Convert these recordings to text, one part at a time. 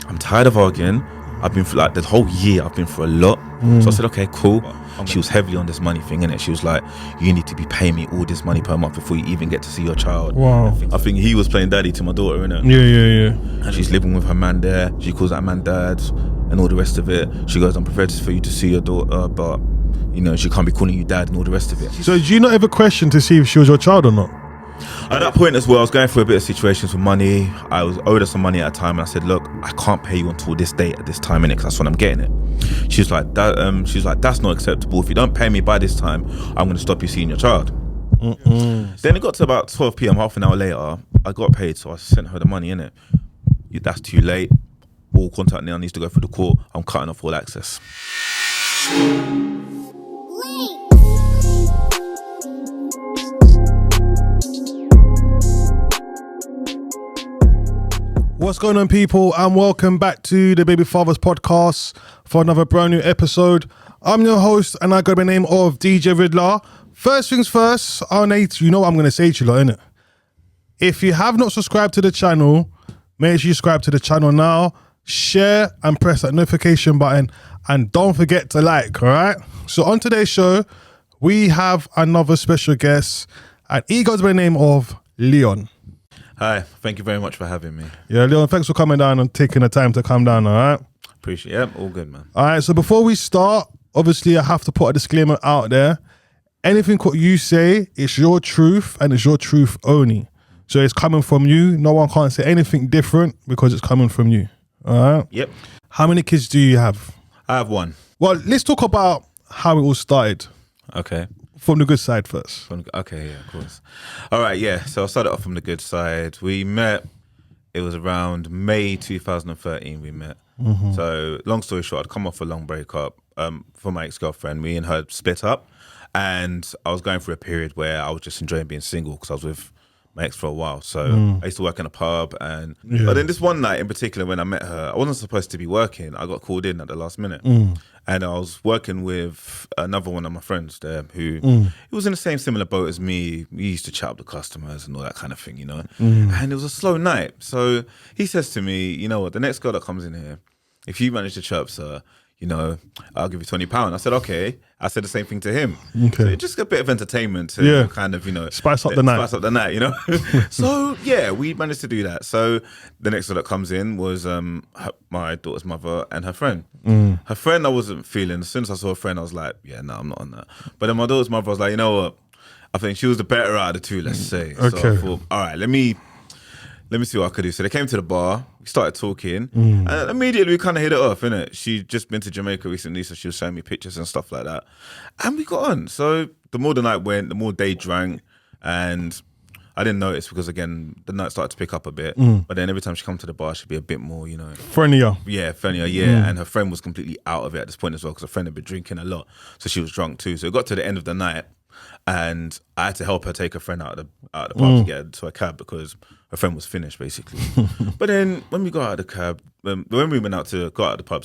I'm tired of arguing. I've been through, like, the whole year, I've been through a lot. So I said, okay, cool. She was heavily on this money thing, innit? She was like, you need to be paying me all this money per month before you even get to see your child. Wow. I think he was playing daddy to my daughter, innit? Yeah. And she's living with her man there. She calls that man dad and all the rest of it. She goes, I'm prepared for you to see your daughter, but, you know, she can't be calling you dad and all the rest of it. So did you not ever question to see if she was your child or not? At that point as well, I was going through a bit of situations with money. I was owed her some money at a time, and I said, look, I can't pay you until this date at this time, innit? Because that's when I'm getting it. She's like, that's not acceptable. If you don't pay me by this time, I'm going to stop you seeing your child. Then it got to about 12 p.m, half an hour later, I got paid, so I sent her the money, innit? That's too late. All contact now needs to go through the court. I'm cutting off all access. What's going on, people, and welcome back to the Baby Fathers podcast for another brand new episode. I'm your host, and I go by the name of DJ Ridler. First things first, Nate, you know what I'm going to say to you lot, innit? If you have not subscribed to the channel, make sure you subscribe to the channel now, share and press that notification button, and don't forget to like, all right? So on today's show, we have another special guest, and he goes by the name of Leon. Hi, thank you very much for having me. Yeah, Leon, thanks for coming down and taking the time to come down, all right? Appreciate it. Yeah, all good, man. All right, so before we start, obviously I have to put a disclaimer out there. Anything what you say, it's your truth and it's your truth only. So it's coming from you. No one can't say anything different because it's coming from you, all right? Yep. How many kids do you have? I have one. Well, let's talk about how it all started. Okay. From the good side first. Okay, yeah, of course. All right, yeah. So I started off from the good side. We met, it was around May 2013 we met. Mm-hmm. So long story short, I'd come off a long breakup for my ex-girlfriend. Me and her split up. And I was going through a period where I was just enjoying being single because I was with my ex for a while. So I used to work in a pub. But then this one night in particular when I met her, I wasn't supposed to be working. I got called in at the last minute. And I was working with another one of my friends there who he was in the same similar boat as me. We used to chat with the customers and all that kind of thing, you know. And it was a slow night. So he says to me, you know what, the next girl that comes in here, if you manage to chirp her, you know, I'll give you £20. I said, okay. I said the same thing to him. Okay. So just a bit of entertainment to kind of, you know. Spice up the night. Spice up the night, you know. So, yeah, we managed to do that. So the next girl that comes in was my daughter's mother and her friend. Her friend I wasn't feeling. As soon as I saw her friend, I was like, yeah, no, I'm not on that. But then my daughter's mother was like, you know what? I think she was the better out of the two, let's say. Okay. So I thought, all right, let me see what I could do. So they came to the bar, we started talking, and immediately we kind of hit it off, innit? She'd just been to Jamaica recently, so she was showing me pictures and stuff like that. And we got on. So the more the night went, the more they drank, and I didn't notice because, again, the night started to pick up a bit. But then every time she come to the bar, she'd be a bit more, you know. Friendlier. Yeah, friendlier, yeah. And her friend was completely out of it at this point as well because her friend had been drinking a lot. So she was drunk too. So it got to the end of the night, and I had to help her take her friend out of the pub to get her to a cab because her friend was finished, basically. But then when we got out of the cab, when we went out to go out of the pub,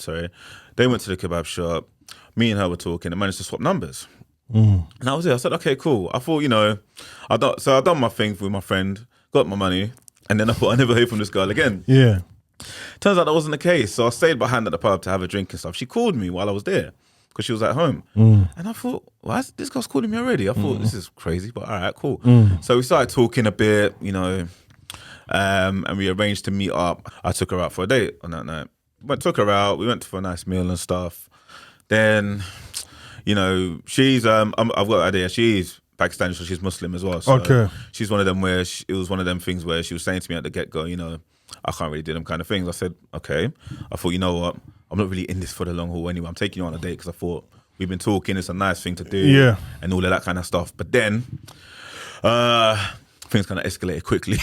they went to the kebab shop. Me and her were talking and managed to swap numbers. And that was it. I said, okay, cool. I thought, you know, I done my thing with my friend, got my money, and then I thought I'd never hear from this girl again. Yeah. Turns out that wasn't the case. So I stayed behind at the pub to have a drink and stuff. She called me while I was there because she was at home. And I thought, why is this girl's calling me already? I thought, this is crazy, but all right, cool. So we started talking a bit, you know, and we arranged to meet up. I took her out for a date on that night. Took her out, we went for a nice meal and stuff. Then, you know, she's, I've got an idea, she's Pakistani, so she's Muslim as well. So okay. She's one of them where, it was one of them things where she was saying to me at the get-go, you know, I can't really do them kind of things. I said, okay. I thought, you know what, I'm not really in this for the long haul anyway. I'm taking you on a date because I thought we've been talking, it's a nice thing to do, and all of that kind of stuff. But then, things kind of escalated quickly.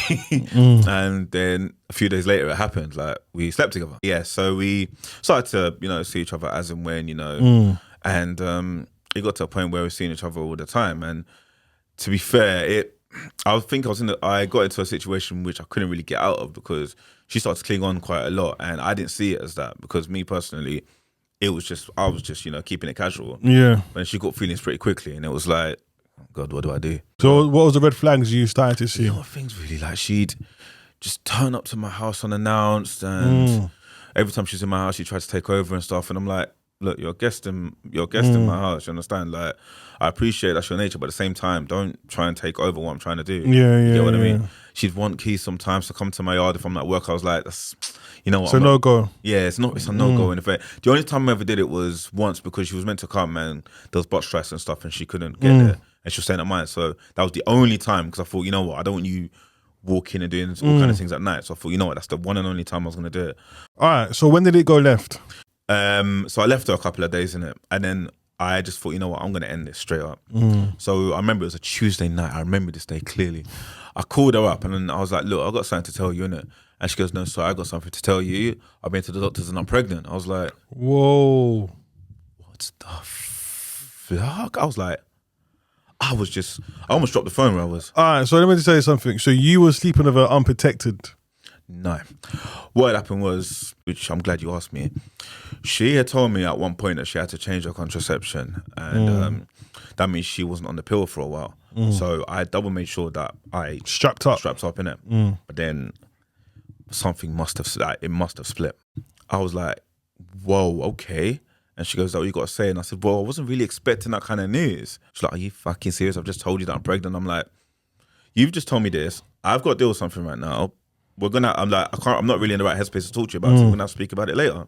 And then a few days later it happened, like we slept together. Yeah, so we started to, you know, see each other as and when, you know, and it got to a point where we were seeing each other all the time. And to be fair, I got into a situation which I couldn't really get out of because she started to cling on quite a lot, and I didn't see it as that because me personally, I was just, you know, keeping it casual. Yeah. And she got feelings pretty quickly, and it was like, oh God, what do I do? So what was the red flags you started to see? You know, things really, like she'd just turn up to my house unannounced, and every time she's in my house, she tries to take over and stuff. And I'm like, look, you're a guest in my house. You understand? Like, I appreciate that's your nature, but at the same time, don't try and take over what I'm trying to do. You know what I mean? She'd want keys sometimes to come to my yard if I'm at work. I was like, that's, you know what? It's a no-go. Yeah, it's a no-go. In effect, the only time I ever did it was once because she was meant to come and there was bus strikes and stuff and she couldn't get there. And she was staying at mine. So that was the only time because I thought, you know what? I don't want you walking and doing all kind of things at night. So I thought, you know what? That's the one and only time I was going to do it. All right. So when did it go left? So I left her a couple of days in it. And then I just thought, you know what? I'm going to end this straight up. So I remember it was a Tuesday night. I remember this day clearly. I called her up and then I was like, look, I got something to tell you, innit? And she goes, no, sorry, I got something to tell you. I've been to the doctors and I'm pregnant. I was like, whoa. What the fuck? I was like, I almost dropped the phone where I was. All right, so let me just tell you something. So you were sleeping with her unprotected? No. What happened was, which I'm glad you asked me, she had told me at one point that she had to change her contraception. And that means she wasn't on the pill for a while. So I double made sure that I strapped up in it. But then something must have split. I was like, whoa, okay. And she goes, oh, you got to say it. And I said, well, I wasn't really expecting that kind of news. She's like, are you fucking serious? I've just told you that I'm pregnant. I'm like, you've just told me this. I've got to deal with something right now. I'm not really in the right headspace to talk to you about it. So we're going to speak about it later.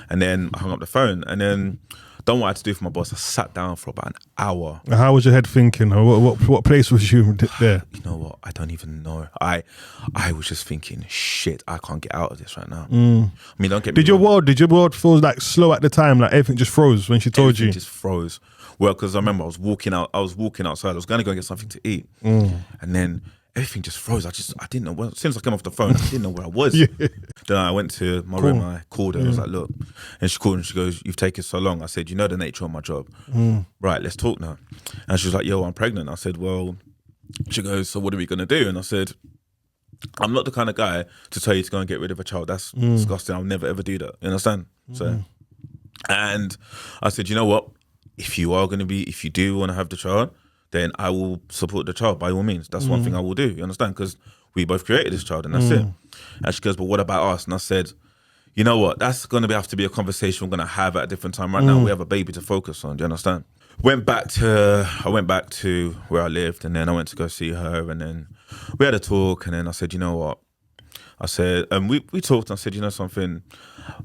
And then I hung up the phone. And then, don't know what I had to do for my boss. I sat down for about an hour. How was your head thinking? What place was you there? You know what? I don't even know. I was just thinking, shit, I can't get out of this right now. I mean, don't get me wrong. Did your world feel like slow at the time? Like everything just froze when she told you? Everything just froze. Well, because I remember I was walking outside. I was going to go get something to eat. And then everything just froze. I didn't know. As soon as I came off the phone, I didn't know where I was. Then I went to my room. I called her. I was like, look. And she called and she goes, you've taken so long. I said, you know the nature of my job. Right, let's talk now. And she was like, yo, I'm pregnant. I said, well, she goes, so what are we going to do? And I said, I'm not the kind of guy to tell you to go and get rid of a child. That's disgusting. I'll never, ever do that. You understand? So, and I said, you know what? If you do want to have the child, then I will support the child by all means. That's one thing I will do. You understand? Because we both created this child and that's it. And she goes, but what about us? And I said, you know what? That's going to have to be a conversation we're going to have at a different time. Right now, we have a baby to focus on. Do you understand? I went back to where I lived and then I went to go see her and then we had a talk and then I said, you know what? I said, we talked and I said, you know something?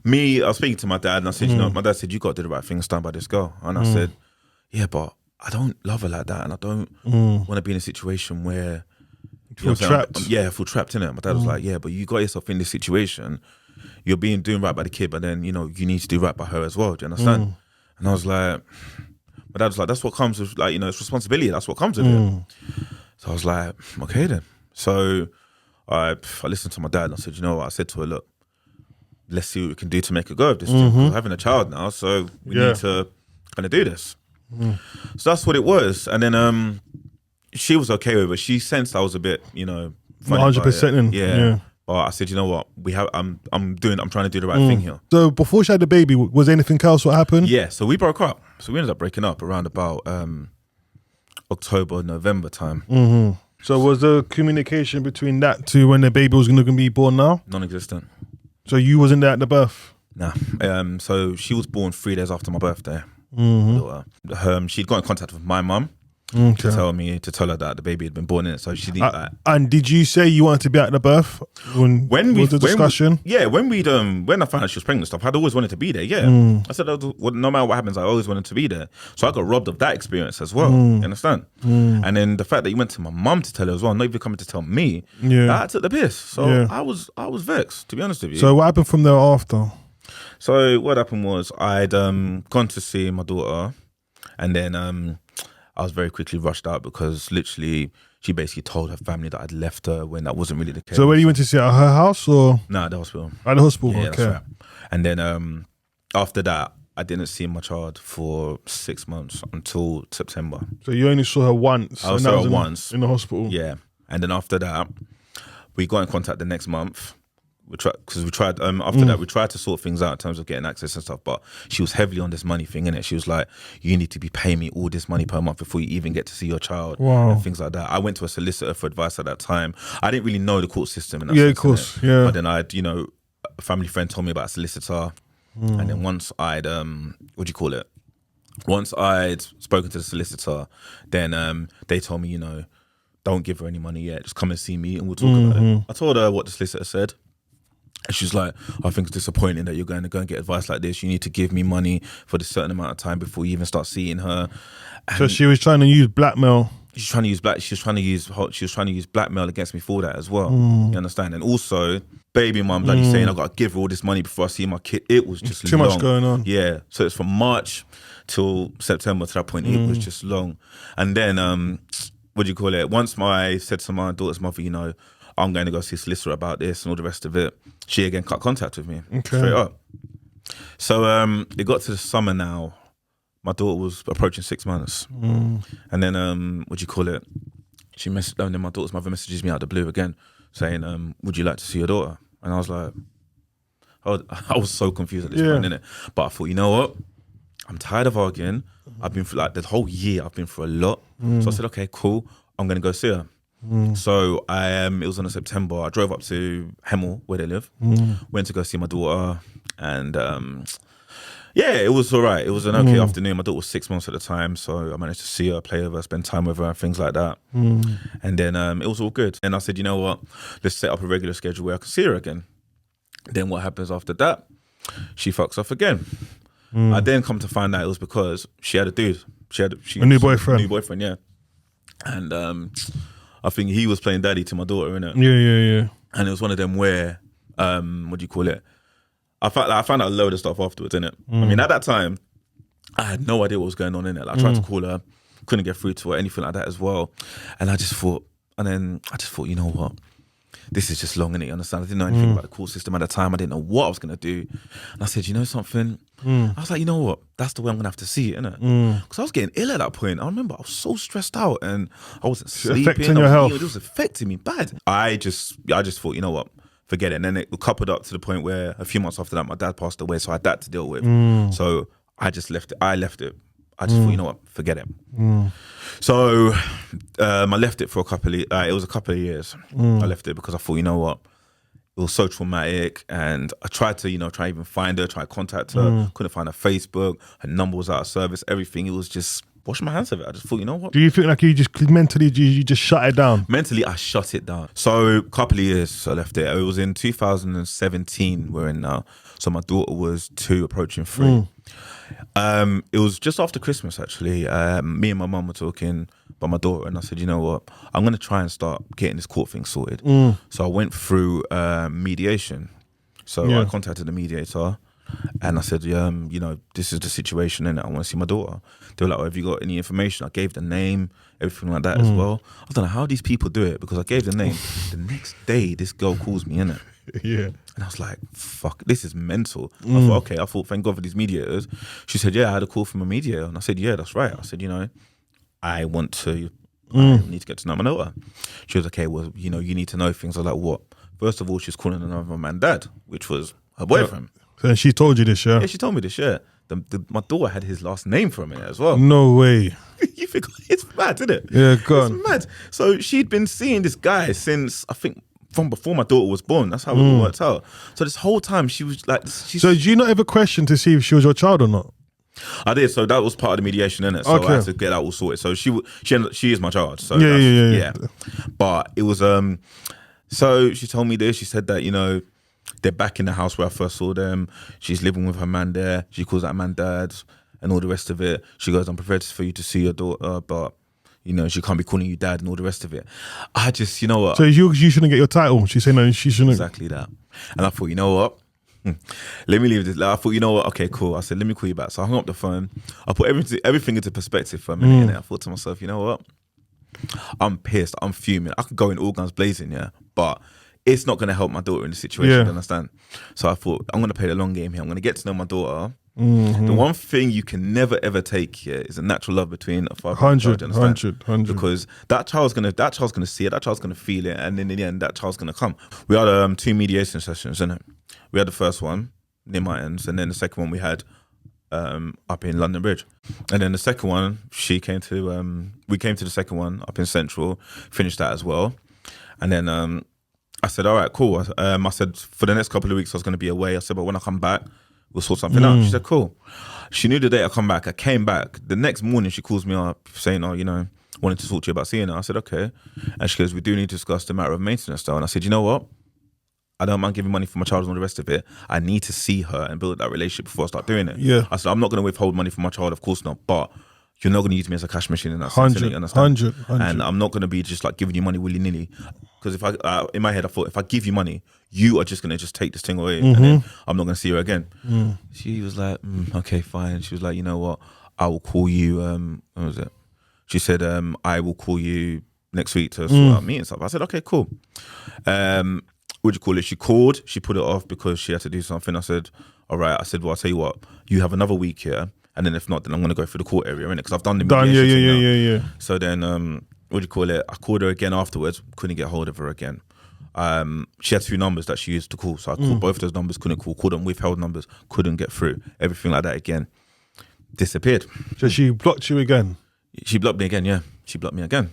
I was speaking to my dad and I said, you know, my dad said, you got to do the right thing, stand by this girl. And I said, yeah, but I don't love her like that and I don't want to be in a situation where you feel trapped. I feel trapped in it. My dad was like, yeah, but you got yourself in this situation. You're doing right by the kid, but then, you know, you need to do right by her as well. Do you understand? And I was like, my dad was like, that's what comes with, like, you know, it's responsibility. That's what comes with it. So I was like, okay then. So I listened to my dad and I said, you know what? I said to her, look, let's see what we can do to make a go of this thing. We're having a child now, so we need to kind of do this. So that's what it was. And then she was okay with it. She sensed I was a bit, you know, 100% in. Yeah. But I said, you know what? I'm trying to do the right thing here. So before she had the baby, was there anything else what happened? Yeah, so we broke up. So we ended up breaking up around about October, November time. So was the communication between that to when the baby was going to be born now? Non-existent. So you wasn't there at the birth? Nah. So she was born 3 days after my birthday. She'd got in contact with my mum to tell her that the baby had been born in it. So she didn't like. And did you say you wanted to be at the birth when was the discussion? When I found out she was pregnant and stuff, I'd always wanted to be there. Yeah, I said no matter what happens, I always wanted to be there. So I got robbed of that experience as well. You understand? And then the fact that you went to my mum to tell her as well, not even coming to tell me, that took the piss. So I was vexed, to be honest with you. So what happened from there after? So what happened was I'd gone to see my daughter, and then I was very quickly rushed out because literally she basically told her family that I'd left her when that wasn't really the case. So where you went to see her? At her house or? No, at the hospital. At the hospital, yeah, okay. That's right. And then after that, I didn't see my child for 6 months until September. So you only saw her once? I saw her once. In the hospital? Yeah. And then after that, we got in contact the next month. We tried after that we tried to sort things out in terms of getting access and stuff, but she was heavily on this money thing, innit? She was like, you need to be paying me all this money per month before you even get to see your child. Wow. And things like that. I went to a solicitor for advice at that time. I didn't really know the court system in that sense, sense, of course, innit? But then a family friend told me about a solicitor, and then once I'd once I'd spoken to the solicitor, then they told me, don't give her any money yet. Just come and see me, and we'll talk about it. I told her what the solicitor said. And she's like, I think it's disappointing that you're going to go and get advice like this. You need to give me money for this certain amount of time before you even start seeing her. And so she was trying to use blackmail. She was trying to use blackmail against me for that as well. You understand? And also, baby mum, like you saying, I got to give her all this money before I see my kid. It was just too long. much going on. Yeah. So it's from March till September. To that point, it was just long. And then, once I said to my daughter's mother, I'm going to go see a solicitor about this and all the rest of it, she again cut contact with me straight up. So it got to the summer now. My daughter was approaching 6 months. And then, she messaged, and then my daughter's mother messages me out of the blue again saying, would you like to see your daughter? And I was like, I was so confused at this point, innit? But I thought, you know what? I'm tired of arguing. I've been through, the whole year, I've been through a lot. So I said, okay, cool. I'm going to go see her. So it was on September. I drove up to Hemel, where they live, went to go see my daughter, and it was all right. It was an okay afternoon. My daughter was 6 months at the time, so I managed to see her, play with her, spend time with her, things like that. And then it was all good. And I said, you know what? Let's set up a regular schedule where I can see her again. Then what happens after that? She fucks off again. I then come to find out it was because she had a dude. A new boyfriend. New boyfriend, yeah. And I think he was playing daddy to my daughter, innit? Yeah. And it was one of them where, I found out a load of stuff afterwards, innit? I mean, at that time, I had no idea what was going on, innit? I tried to call her, couldn't get through to her, anything like that as well. And I just thought, you know what? This is just long, innit? You understand? I didn't know anything about the court system at the time. I didn't know what I was going to do. And I said, you know something? I was like, you know what? That's the way I'm going to have to see it, innit? Because I was getting ill at that point. I remember I was so stressed out and I wasn't sleeping. Affecting your health. It was affecting me bad. I just thought, you know what? Forget it. And then it coupled up to the point where a few months after that, my dad passed away. So I had that to deal with. So I just left it. I left it. I just thought, you know what? Forget it. So I left it for it was a couple of years. I left it because I thought, you know what? It was so traumatic, and I tried to, try even find her, try to contact her. Couldn't find her Facebook. Her number was out of service. Everything. It was just wash my hands of it. I just thought, you know what? Do you think like you just mentally you just shut it down? Mentally, I shut it down. So a couple of years I left it. It was in 2017 we're in now. So my daughter was 2, approaching 3. It was just after Christmas, actually. Me and my mum were talking about my daughter, and I said, you know what? I'm going to try and start getting this court thing sorted. So I went through mediation. So I contacted the mediator, and I said, this is the situation, and I want to see my daughter. They were like, have you got any information? I gave the name, everything like that as well. I don't know how these people do it, because I gave the name. The next day, this girl calls me, innit? Yeah. And I was like, fuck, this is mental. I thought, thank God for these mediators. She said, yeah, I had a call from a mediator. And I said, yeah, that's right. I said, I need to get to know my daughter. She was okay, well, you need to know things. I was like, what? First of all, she was calling another man dad, which was her boyfriend. So she told you this, yeah? Yeah, she told me this, yeah. My daughter had his last name from it as well. No way. You think it's mad, isn't it? Yeah, go on. It's mad. So she'd been seeing this guy since, I think, from before my daughter was born. That's how it all worked out. So this whole time she was like... So did you not ever question to see if she was your child or not? I did. So that was part of the mediation, innit? So I had to get that all sorted. So she is my child. So yeah. But it was... So she told me this. She said that, they're back in the house where I first saw them. She's living with her man there. She calls that man dad and all the rest of it. She goes, I'm prepared for you to see your daughter, but... she can't be calling you dad and all the rest of it. I just, you know what? So you shouldn't get your title. She's saying no, she shouldn't. Exactly that. And I thought, you know what? Let me leave this. I thought, you know what? Okay, cool. I said, let me call you back. So I hung up the phone. I put everything into perspective for a minute. And I thought to myself, you know what? I'm pissed. I'm fuming. I could go in all guns blazing, yeah. But it's not going to help my daughter in the situation, you understand? So I thought, I'm going to play the long game here. I'm going to get to know my daughter. The one thing you can never ever take here is a natural love between a father and a child. 100. Because that child's gonna see it, that child's gonna feel it, and then in the end, that child's gonna come. We had 2 mediation sessions, innit? We had the first one near my ends, and then the second one we had up in London Bridge, and then the second one we came to the second one up in Central, finished that as well, and then I said, all right, cool. I said, for the next couple of weeks, I was going to be away. I said, but when I come back, we'll sort something out. She said, cool. She knew the day I come back. I came back. The next morning, she calls me up saying, oh, you know, wanted to talk to you about seeing her. I said, okay. And she goes, we do need to discuss the matter of maintenance though. And I said, you know what? I don't mind giving money for my child and all the rest of it. I need to see her and build that relationship before I start doing it. Yeah. I said, I'm not going to withhold money from my child, of course not. But you're not going to use me as a cash machine in that sense. 100. And I'm not going to be just like giving you money willy-nilly. Because if I, in my head, I thought, if I give you money, you are just going to just take this thing away and then I'm not going to see her again. She was like, okay, fine. She was like, you know what? I will call you, what was it? She said, I will call you next week to sort out me and stuff. I said, okay, cool. What do you call it? She called, she put it off because she had to do something. I said, all right. I said, well, I'll tell you what, you have another week here. And then if not, then I'm going to go through the court area, innit? Because I've done the mediation. Yeah. So then, what do you call it? I called her again afterwards, couldn't get hold of her again. She had 2 numbers that she used to call. So I called both those numbers, couldn't called them withheld numbers, couldn't get through. Everything like that again. Disappeared. So she blocked you again? She blocked me again, yeah. She blocked me again.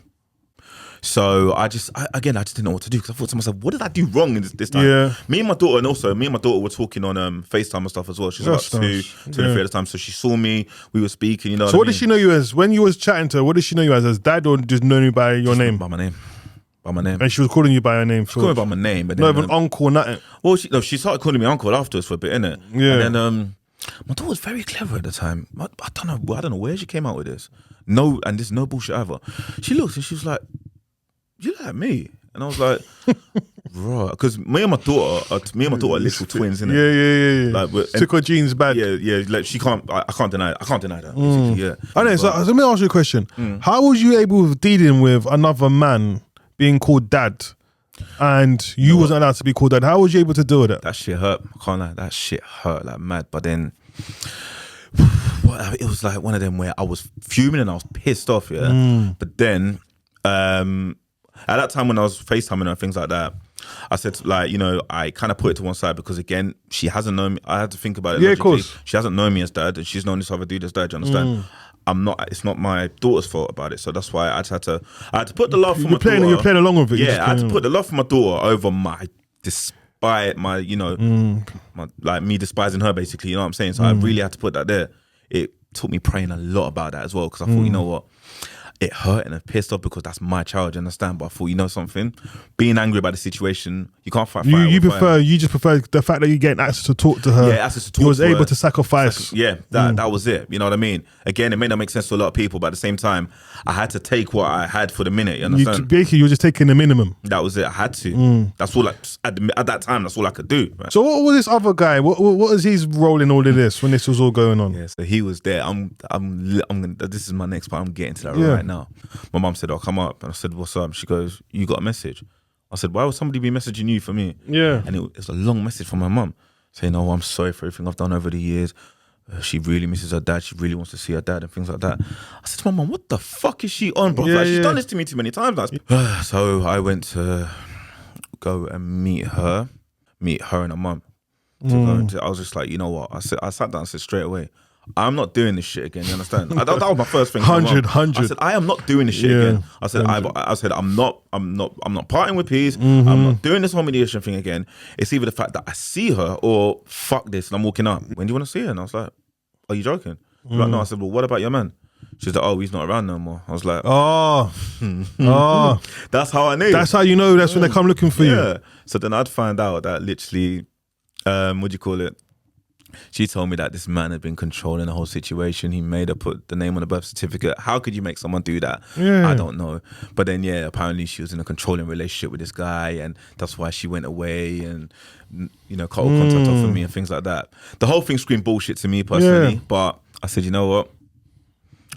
So I just didn't know what to do because I thought to myself, what did I do wrong in this time? Yeah. Me and my daughter were talking on Facetime and stuff as well. She was about 2 to 3 at the time. So she saw me, we were speaking, you know. So what did she know you as? When you was chatting to her, what did she know you as dad or just know you by your name? By my name. By my name. And she was calling you by your name. She called me by my name. But not then, even uncle, nothing. Well, she started calling me uncle afterwards for a bit, innit? Yeah. And then my daughter was very clever at the time. I don't know where she came out with this. No, and there's no bullshit either. She looked and she was like, you look like me. And I was like, right. Because me and my daughter are little twins, innit? Yeah. Like, Took her genes bad. Yeah. Like she can't. I can't deny that. Basically, yeah. I know. So let me ask you a question. How was you able with dealing with another man being called dad, and you wasn't allowed to be called dad? How was you able to deal with that? That shit hurt. I can't lie. That shit hurt like mad. But then, it was like one of them where I was fuming and I was pissed off. Yeah. But then, at that time when I was FaceTiming and things like that, I said, like, you know, I kind of put it to one side because, again, she hasn't known me. I had to think about it. Yeah, of course. She hasn't known me as dad, and she's known this other dude as dad. Do you understand? It's not my daughter's fault about it. So that's why I had to put the love for my daughter. You're playing along with it. Yeah, I had to put the love for my daughter over despite my, you know, like me despising her, basically. You know what I'm saying? So I really had to put that there. It took me praying a lot about that as well because I thought, you know what? It hurt and I pissed off because that's my child, you understand? But I thought, you know something? Being angry about the situation, you can't fight fire. You just prefer the fact that you getting access to talk to her. Yeah, access to talk to her. You was able to sacrifice. That was it. You know what I mean? Again, it may not make sense to a lot of people, but at the same time, I had to take what I had for the minute, you understand? Basically, you were just taking the minimum. That was it. I had to. That's all. At that time, that's all I could do. Right? So what was this other guy? What was his role in all of this when this was all going on? Yeah, so he was there. I'm gonna, this is my next part. I'm getting to that right now. My mum said, "I'll come up," and I said, "What's up?" She goes, "You got a message?" I said, "Why would somebody be messaging you for me?" Yeah, and it was a long message from my mum saying, "Oh, I'm sorry for everything I've done over the years. She really misses her dad. She really wants to see her dad and things like that." I said to my mum, "What the fuck is she on, bro? She's done this to me too many times." So I went to go and meet her and her mum. I was just like, you know what? I sat down and said straight away, I'm not doing this shit again. You understand? That was my first thing. 100. I said, I am not doing this shit again. I said, I'm not parting with peace. I'm not doing this whole mediation thing again. It's either the fact that I see her or fuck this and I'm walking out. When do you want to see her? And I was like, are you joking? Like, no. I said, well, what about your man? She's like, oh, he's not around no more. I was like, that's how I knew. That's how you know. That's when they come looking for you. So then I'd find out that literally, what do you call it? She told me that this man had been controlling the whole situation. He made her put the name on the birth certificate. How could you make someone do that? Yeah. I don't know. But then, yeah, apparently she was in a controlling relationship with this guy, and that's why she went away and, you know, cut all contact off with me and things like that. The whole thing screamed bullshit to me personally, but I said, you know what?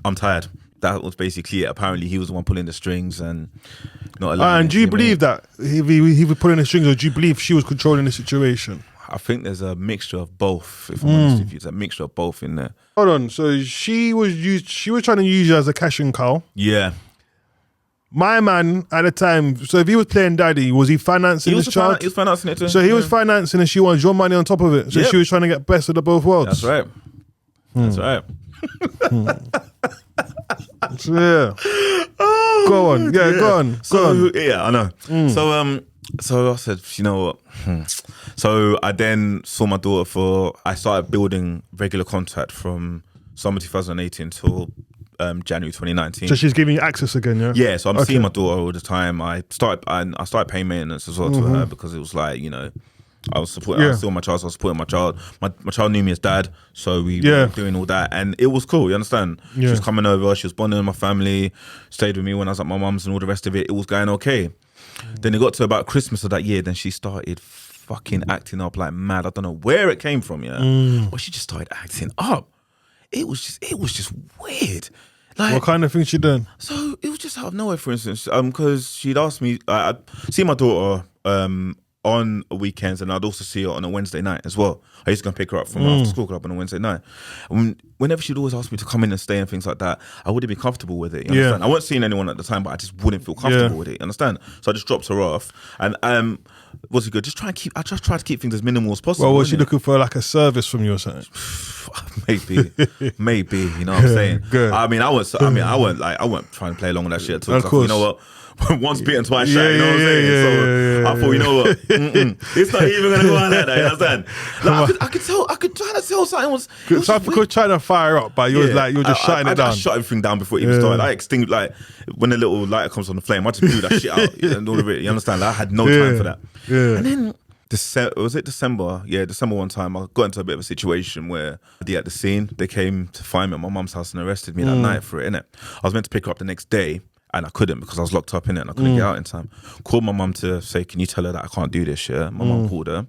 I'm tired. That was basically it. Apparently, he was the one pulling the strings and not allowing. And do you believe that he was pulling the strings, or do you believe she was controlling the situation? I think there's a mixture of both. If I'm honest with you, there's a mixture of both in there. Hold on. So she was trying to use you as a cashing cow. Yeah. My man at the time. So if he was playing daddy, was he financing his child? He was financing it too. So he was financing, and she wanted your money on top of it. So she was trying to get best of the both worlds. That's right. That's right. Yeah. Go on. Yeah, go on. Yeah, I know. So So I said, you know what? So I then saw my daughter I started building regular contact from summer 2018 till January 2019. So she's giving you access again, yeah? Yeah, so I'm seeing my daughter all the time. I started paying maintenance as well to her because it was like, you know, I was supporting. I was still my child. So I was supporting my child. My child knew me as dad, so we were doing all that, and it was cool. You understand? She was coming over. She was bonding with my family. Stayed with me when I was at my mum's and all the rest of it. It was going okay. Then it got to about Christmas of that year. Then she started fucking acting up like mad. I don't know where it came from, but she just started acting up. It was just weird. Like, what kind of thing she done? So it was just out of nowhere, for instance, because she'd asked me. I'd see my daughter on weekends, and I'd also see her on a Wednesday night as well. I used to go and pick her up from after school club on a Wednesday night. Whenever she'd always ask me to come in and stay and things like that, I wouldn't be comfortable with it. You understand? I wasn't seeing anyone at the time, but I just wouldn't feel comfortable with it. You understand? So I just dropped her off, and what's it good? I just try to keep things as minimal as possible. Well, was she looking for like a service from you or something? maybe. You know what I'm saying? Good. I wasn't trying to play along with that shit at all. Of course. You know what? Once bitten, twice shy, you know what I'm saying? So I thought, you know what? It's not even going to go on like that, you understand? Like, I could try to tell something was... Some people trying to fire up, but you're just shutting it down. I shut everything down before it even started. I extinguished, like, when the little lighter comes on the flame, I just blew that shit out and all of it, you understand? Like, I had no time for that. And then... December? Yeah, December one time, I got into a bit of a situation where at the scene, they came to find me at my mum's house and arrested me that night for it, innit? I was meant to pick her up the next day, and I couldn't because I was locked up in it and I couldn't get out in time. Called my mum to say, can you tell her that I can't do this shit? My mum called her.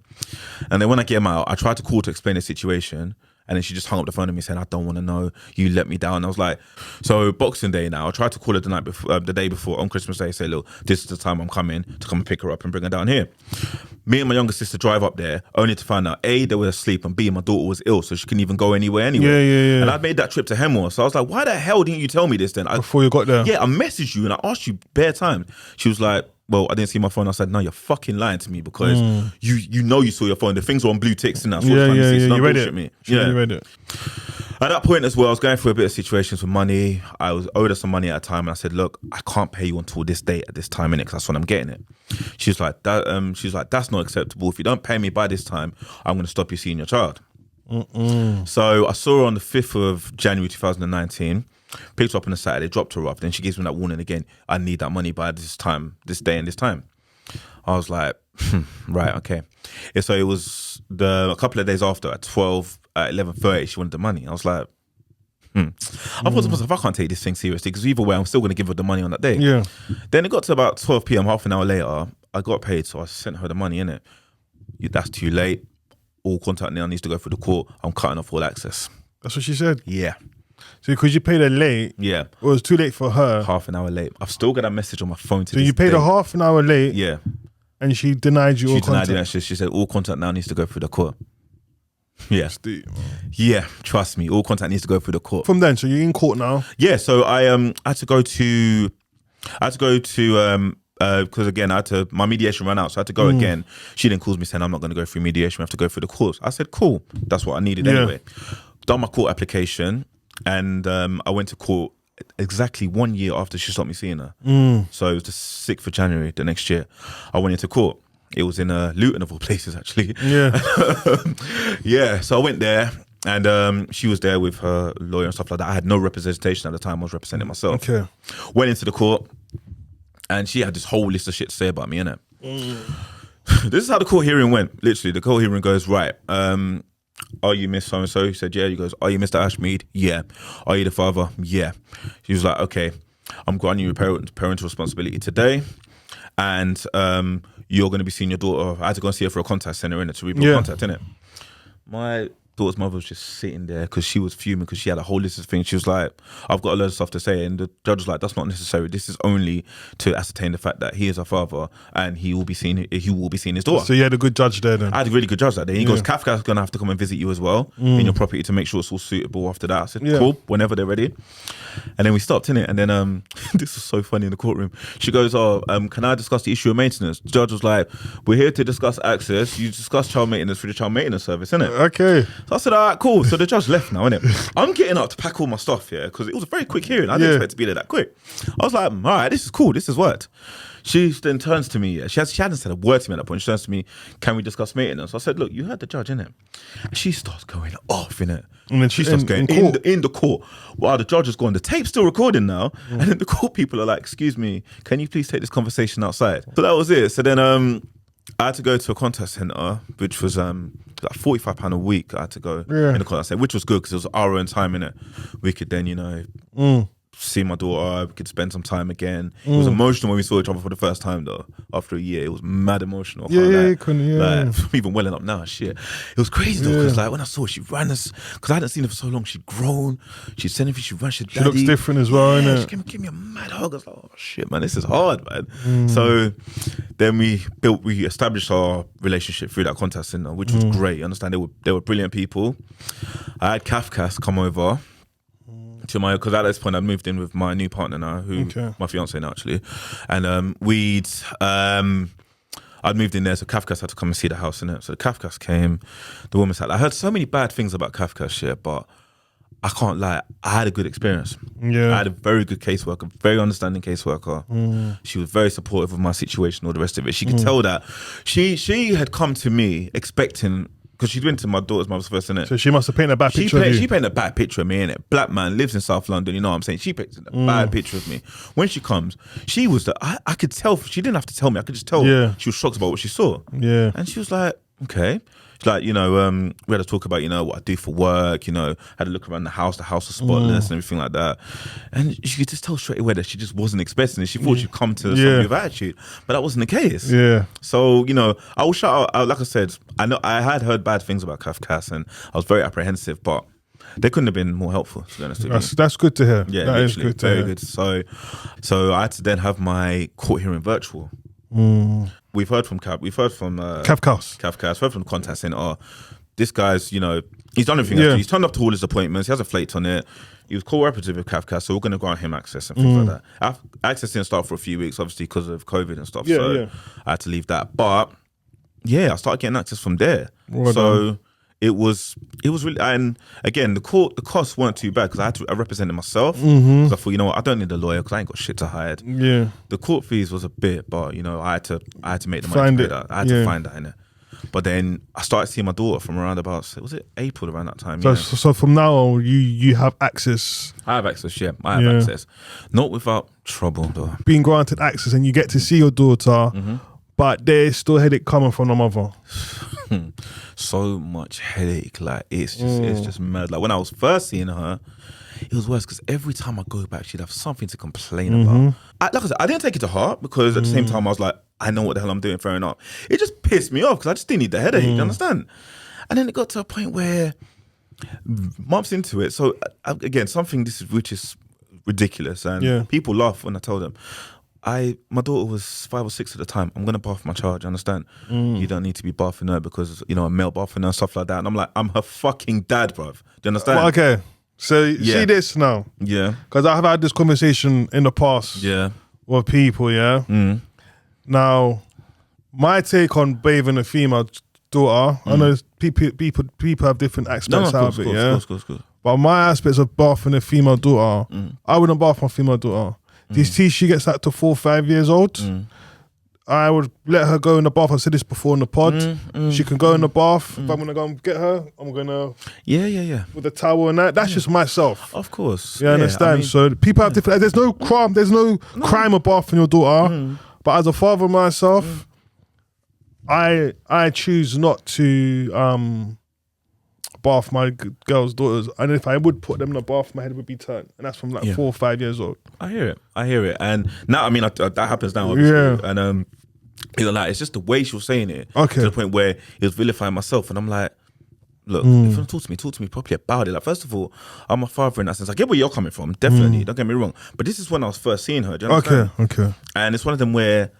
And then when I came out, I tried to call to explain the situation. And then she just hung up the phone to me saying, I don't want to know, you let me down. I was like, so Boxing Day now, I tried to call her the day before on Christmas Day, say, look, this is the time I'm coming to come and pick her up and bring her down here. Me and my younger sister drive up there, only to find out, A, they were asleep, and B, my daughter was ill, so she couldn't even go anywhere anyway. Yeah. And I made that trip to Hemel, so I was like, why the hell didn't you tell me this then? Before you got there? Yeah, I messaged you and I asked you bare times. She was like, well, I didn't see my phone. I said, no, you're fucking lying to me because you know you saw your phone. The things were on blue ticks and that's what I'm trying to see. So you read it. Me. You read it. At that point as well, I was going through a bit of situations with money. I was owed her some money at a time and I said, look, I can't pay you until this date at this time, innit? Because that's when I'm getting it. She's like, that's not acceptable. If you don't pay me by this time, I'm going to stop you seeing your child. So I saw her on the 5th of January 2019. Picked her up on a Saturday, dropped her off. Then she gives me that warning again. I need that money by this time, this day and this time. I was like, right, okay. And so it was a couple of days after at 11:30, she wanted the money. I was like, I thought to myself, I can't take this thing seriously because either way, I'm still going to give her the money on that day. Yeah. Then it got to about 12 p.m, half an hour later, I got paid, so I sent her the money, innit? That's too late. All contact now needs to go through the court. I'm cutting off all access. That's what she said? Yeah. So because you paid her late, it was too late for her. Half an hour late. I've still got that message on my phone today. So you paid her half an hour late? Yeah. And she denied you all contact? She denied it. She said all contact now needs to go through the court. Yeah. Steep, yeah, trust me. All contact needs to go through the court. From then, so you're in court now? Yeah, so I had to go to because again, my mediation ran out, so I had to go again. She then calls me saying, I'm not going to go through mediation, we have to go through the courts. I said, cool, that's what I needed anyway. Done my court application, and I went to court exactly 1 year after she stopped me seeing her. So it was the 6th of January the next year. I went into court. It was in Luton of all places, actually. Yeah. Yeah, so I went there, and she was there with her lawyer and stuff like that. I had no representation at the time. I was representing myself. Okay. Went into the court, and she had this whole list of shit to say about me, innit? This is how the court hearing went. Literally, the court hearing goes, right, are you Miss so-and-so? He said, yeah. He goes, are you Mr. Ashmead? Yeah. Are you the father? Yeah. She was like, okay, I'm granting you parental responsibility today, and you're going to be seeing your daughter. I had to go and see her for a contact center, innit, to rebuild contact, innit? My daughter's mother was just sitting there because she was fuming because she had a whole list of things. She was like, I've got a lot of stuff to say. And the judge was like, that's not necessary. This is only to ascertain the fact that he is her father and he will be seeing his daughter. So you had a good judge there then? I had a really good judge that day. He goes, Kafka's going to have to come and visit you as well in your property to make sure it's all suitable after that. I said, cool, whenever they're ready. And then we stopped, innit? And then this was so funny in the courtroom. She goes, can I discuss the issue of maintenance? The judge was like, we're here to discuss access. You discuss child maintenance for the child maintenance service, innit? Okay. So I said, all right, cool. So the judge left now, innit? I'm getting up to pack all my stuff, because it was a very quick hearing. I didn't expect to be there that quick. I was like, all right, this is cool. This has worked. she then turns to me. She hadn't said a word to me at that point. She turns to me, can we discuss maintenance? I said, look, you heard the judge, innit? And she starts going off, innit? And then She starts going in the court. While the judge is gone, the tape's still recording now. And then the court people are like, excuse me, can you please take this conversation outside? So that was it. So then I had to go to a contact centre, which was like £45 a week. I had to go in the contact centre, which was good because it was our own time, innit? We could then, see my daughter, we could spend some time again. It was emotional when we saw each other for the first time though. After a year, it was mad emotional. Like, I'm even welling up now, shit. It was crazy though, because like when I saw her, she ran us, because I hadn't seen her for so long, she'd grown, she'd said anything, she ran, she looks different as well, innit? She gave me a mad hug. I was like, oh shit, man, this is hard, man. So then we established our relationship through that contact center, which was great. You understand, they were brilliant people. I had Kafkas come over to my, because at this point I'd moved in with my new partner now, my fiance now actually, and I'd moved in there, so Kafkas had to come and see the house in it. So Kafkas came, the woman said, I heard so many bad things about Kafkas shit, but I can't lie, I had a good experience. I had a very good caseworker, very understanding caseworker. She was very supportive of my situation, all the rest of it. She could tell that she had come to me expecting, because she'd been to my daughter's mother's first, innit? So she must have painted a bad picture of you. She painted a bad picture of me, innit? Black man, lives in South London, you know what I'm saying? She painted a bad picture of me. When she comes, she was I could tell, she didn't have to tell me, I could just tell she was shocked about what she saw. And she was like, okay. She's like, we had to talk about, what I do for work, had a look around the house was spotless and everything like that. And she could just tell straight away that she just wasn't expecting it. She thought she'd come to somebody with attitude, but that wasn't the case. So, I will shout out, like I said, I know I had heard bad things about Kafkas and I was very apprehensive, but they couldn't have been more helpful, to be honest with you. That's good to hear. Yeah, that is good to hear. Very good. So I had to then have my court hearing virtual. We've heard from Kafkas. We've heard from the contact center. This guy's, he's done everything. He's turned up to all his appointments. He has a plate on it. He was cooperative with Kafkas, so we're going to grant him access and things like that. Access didn't start for a few weeks, obviously, because of COVID and stuff. I had to leave that. But I started getting access from there. It was really, and again, the costs weren't too bad because I represented myself. Because I thought, I don't need a lawyer because I ain't got shit to hide. The court fees was a bit, but I had to make the money to pay that. I had to find that in it. But then I started seeing my daughter from around about, was it April around that time? So from now on, you have access. I have access, I have access. Not without trouble though. Being granted access and you get to see your daughter, but there's still headache coming from the mother. So much headache, like it's just mad. Like when I was first seeing her, it was worse because every time I go back, she'd have something to complain about. Like I said, I didn't take it to heart because at the same time I was like, I know what the hell I'm doing, fair enough. It just pissed me off because I just didn't need the headache, you understand? And then it got to a point where months into it, so again, which is ridiculous, and people laugh when I tell them. My daughter was 5 or 6 at the time. I'm gonna bath my child. You understand? You don't need to be bathing her because a male bathing her and stuff like that. And I'm like, I'm her fucking dad, bruv. Do you understand? Well, okay, so see this now. Because I have had this conversation in the past. With people. Now, my take on bathing a female daughter. I know people have different aspects of it. Of course. But my aspects of bathing a female daughter, I wouldn't bath my female daughter. Till she gets like to 4 or 5 years old, I would let her go in the bath. I've said this before in the pod. She can go in the bath. If I'm gonna go and get her, I'm gonna with a towel and that. That's just myself. Of course. You understand? So people have different. There's no crime of bathing your daughter. But as a father myself, I choose not to bath my girls' daughters, and if I would put them in the bath, my head would be turned, and that's from like 4 or 5 years old. I hear it, and now that happens now, obviously. And it's just the way she was saying it to the point where it was vilifying myself, and I'm like, look, if you want to talk to me properly about it. Like, first of all, I'm a father in that sense. I get where you're coming from, definitely. Don't get me wrong, but this is when I was first seeing her. Do you understand? Okay. And it's one of them where,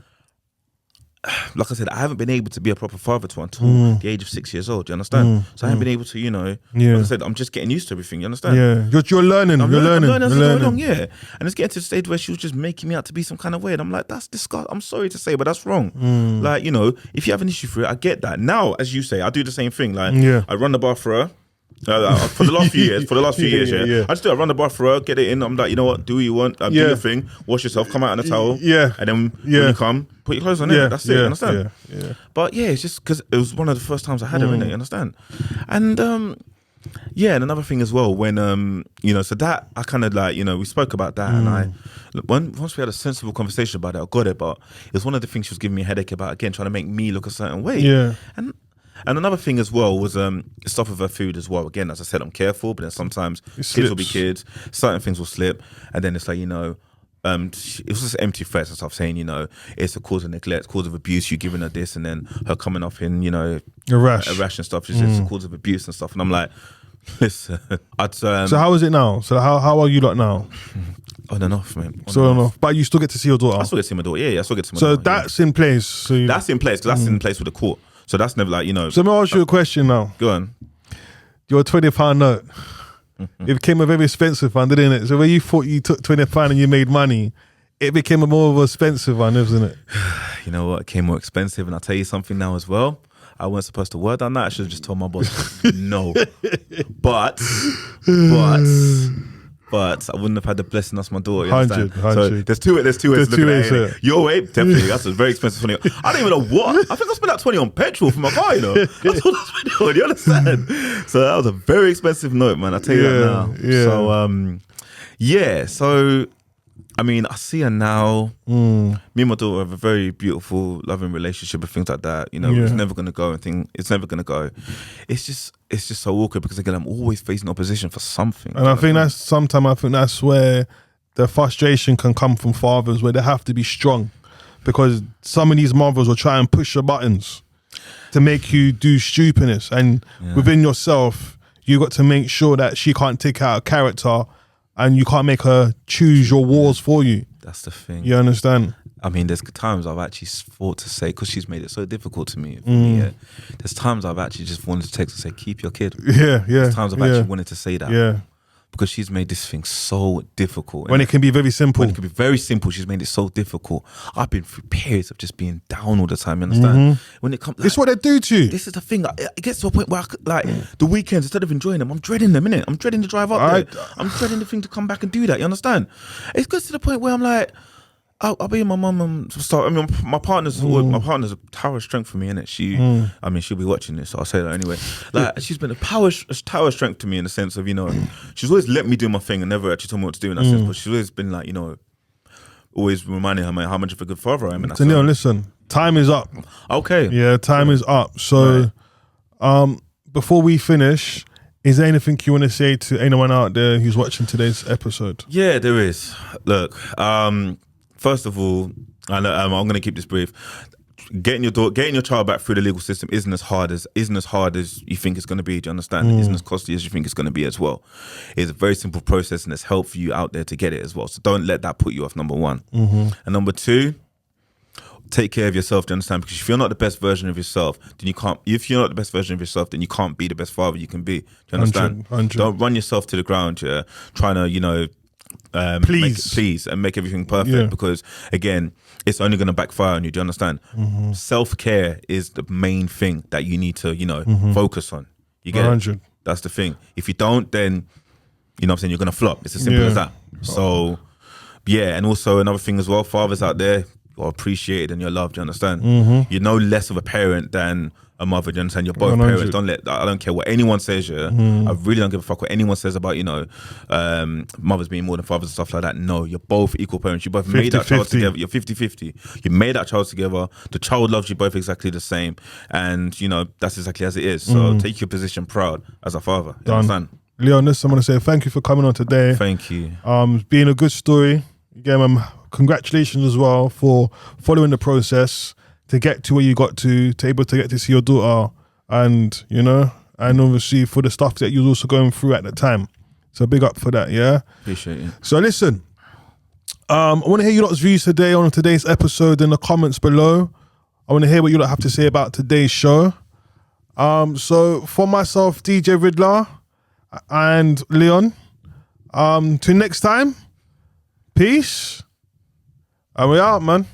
like I said, I haven't been able to be a proper father to until the age of 6 years old. Do you understand? So I haven't been able to, like I said, I'm just getting used to everything. You understand? You're learning. I'm learning as I go along, and it's getting to the stage where she was just making me out to be some kind of way, and I'm like, that's disgusting. I'm sorry to say, but that's wrong. Like, if you have an issue for it, I get that. Now, as you say, I do the same thing. Like, I run the bath for her. For the last few years, Yeah. I just do it. I run the bar for her, get it in. I'm like, you know what? Do what you want. Do your thing. Wash yourself. Come out in a towel. Yeah. And then when you come, put your clothes on. Yeah. That's it. You understand? Yeah. But yeah, it's just because it was one of the first times I had her in it. You understand? And and another thing as well when so that I kind of like we spoke about that and once we had a sensible conversation about it, I got it. But it was one of the things she was giving me a headache about again, trying to make me look a certain way. Yeah. And another thing as well was stuff with her food as well. Again, as I said, I'm careful, but then sometimes kids will be kids. Certain things will slip, and then it's like it was just empty threats and stuff saying it's a cause of neglect, cause of abuse. You giving her this, and then her coming off in a rash and stuff. It's just a cause of abuse and stuff. And I'm like, listen, so how is it now? So how are you lot now? On and off, man. On and off. But you still get to see your daughter. I still get to see my daughter. Yeah, I still get to see my daughter. So that's in place. So that's in place because that's in place with the court. So that's never like, So let me ask you a question now. Go on. Your £20 note. It became a very expensive one, didn't it? So when you thought you took £20 and you made money, it became a more of an expensive one, isn't it? You know what? It came more expensive. And I'll tell you something now as well. I wasn't supposed to word on that. I should have just told my boss no. But I wouldn't have had the blessing. That's my daughter. 100. So there's two ways to look at it. Your way, definitely. That's a very expensive money. I don't even know what. I think I spent like 20 on petrol for my car. That's all I spent on. You understand? So that was a very expensive note, man. I tell you that now. Yeah. So So I mean, I see her now. Me and my daughter have a very beautiful, loving relationship and things like that. It's never gonna go and it's never gonna go. It's just so awkward because again, I'm always facing opposition for something. And I think that's where the frustration can come from fathers, where they have to be strong, because some of these mothers will try and push your buttons to make you do stupidness, and within yourself, you got to make sure that she can't take out a character. And you can't make her choose your wars for you. That's the thing. You understand? I mean, there's times I've actually thought to say, because she's made it so difficult to me. There's times I've actually just wanted to text and say, keep your kid. Yeah. There's times I've actually wanted to say that. Yeah. Because she's made this thing so difficult. When it can be very simple. When it can be very simple, she's made it so difficult. I've been through periods of just being down all the time, you understand? When it comes, it's what they do to you. This is the thing. It gets to a point where the weekends, instead of enjoying them, I'm dreading them, innit? I'm dreading to drive up there. I'm dreading the thing to come back and do that, you understand? It gets to the point where I'm like, I'll be with my mum and start. I mean, my partner's a tower of strength for me, innit? I mean, she'll be watching this, so I'll say that anyway. Like, she's been a tower of strength to me in the sense of, she's always let me do my thing and never actually told me what to do in that sense. But she's always been like, always reminding her how much of a good father I am. So Leon, listen, time is up. Okay. Yeah, time is up. So, before we finish, is there anything you want to say to anyone out there who's watching today's episode? Yeah, there is. Look, first of all, I'm going to keep this brief. Getting your child back through the legal system isn't as hard as you think it's going to be. Do you understand? It isn't as costly as you think it's going to be as well. It's a very simple process, and there's help for you out there to get it as well. So don't let that put you off. Number one, and number two, take care of yourself. Do you understand? Because if you're not the best version of yourself, then you can't. If you're not the best version of yourself, then you can't be the best father you can be. Do you understand? 100. Don't run yourself to the ground. Yeah, trying to please and make everything perfect, because again, it's only going to backfire on you. Do you understand? Self-care is the main thing that you need to focus on. You get 100. it? That's the thing. If you don't, then what I'm saying, you're going to flop. It's as simple as that. So and also another thing as well, fathers out there, you're appreciated and you're loved. Do you understand? You're no less of a parent than a mother. Do you understand? You're both 100. parents. I don't care what anyone says. I really don't give a fuck what anyone says about mothers being more than fathers and stuff like that. No, you're both equal parents. You both 50, made that 50. Child together. You're 50-50. You made that child together. The child loves you both exactly the same, and that's exactly as it is. So take your position proud as a father. You understand? Leon, listen, I want to say thank you for coming on today. Thank you. Being a good story. Again, congratulations as well for following the process to get to where you got to able to get to see your daughter, and and obviously for the stuff that you was also going through at the time. So big up for that, yeah? Appreciate it. So listen, I want to hear your lot's views today on today's episode in the comments below. I want to hear what you lot have to say about today's show. So for myself, DJ Ridler and Leon, till next time, peace, and we out, man.